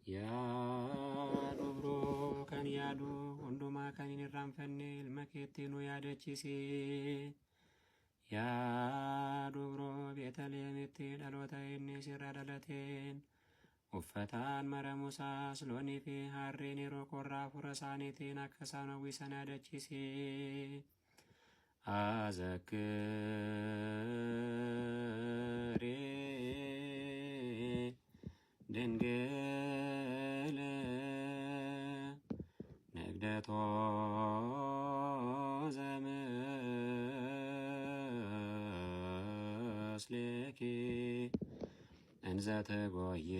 Yaadubro kan yaadu hundumaa kan hin irraanfanne ilma keetti nu yaadachiisi. Yaadubro Beetalihemitti dhaloota inni sirra dhalateen uffataan maramusaas loonii fi harreen yeroo qorraa fura isaaniitiin akka isaan hawwisan yaadachiisi. Azakkiri ድንግል ንግደቶ ዘምስሌኪ እንዘ ትጎይ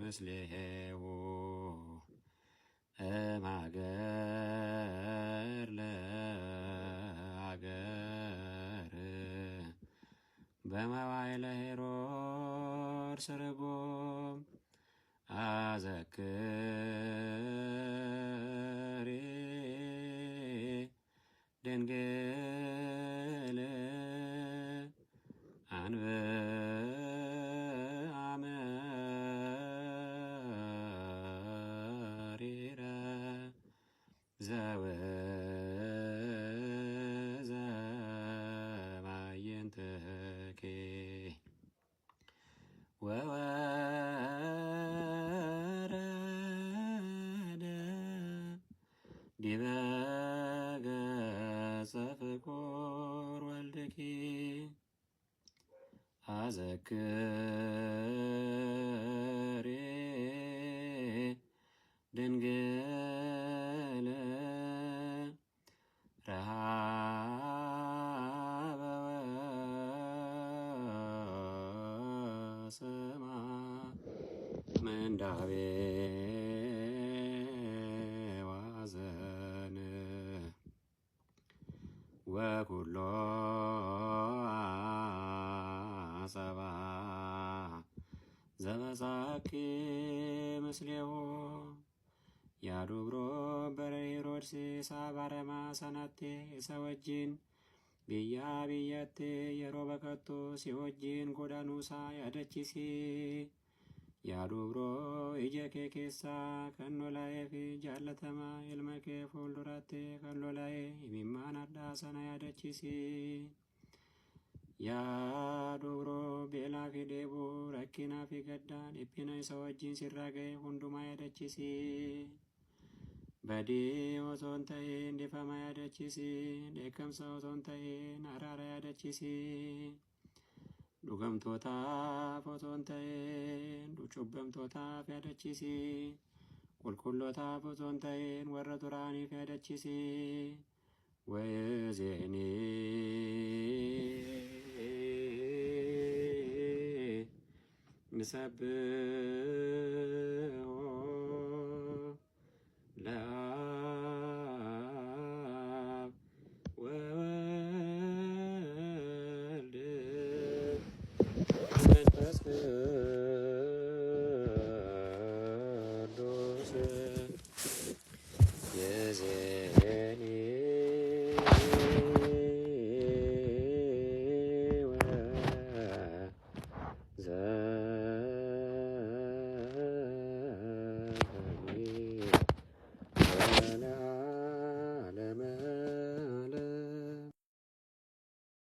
ምስሌሁ እምሀገር ለሀገር በመዋዕለ ሄሮድስ ርጉም አዘክሪ ድንግል አንብአ መሪረ ዘማይንትኪ ወወረደ ዲበ ገጸ ፍቁር ወልድኪ አዘክሪ ድንግል ረሃበ ወጽማ ምንዳቤ ዋዘን ወኩሎ አጸባ ዘበጻኪ ምስሌሁ ያዱብሮ በረ ሄሮድስ ሳባረማ ሰናቴ የሰወጂን ብያ ብያቴ የሮ በከቶ ሲወጂን ጎዳኑሳ ያደቺሲ ያዱብሮ ኢጀኬ ኬሳ ከኖላዬ ፊ ጃለተማ ilmake fuulduratte ከኖላዬ የሚማን አዳሰና ያደቺሲ ያዱብሮ ቤላ ፊ ዴቡ ረኪና ፊ ገዳን ኢፒና ሰወጂን ሲራገይ ሁንዱማ ያደቺሲ በዲ ኦቶን ተይን ዲፈማ ያደቺሲ ደከምሰ ኦቶን ተይን አራራ ያደቺሲ ዱገምቶታ ፎቶን ተይን ዱጩበምቶታ ያደቺሲ ቁልቁሎታ ፎቶን ተይን ወረ ዱራኒ ያደቺሲ ወየዜኒ ንሰብህ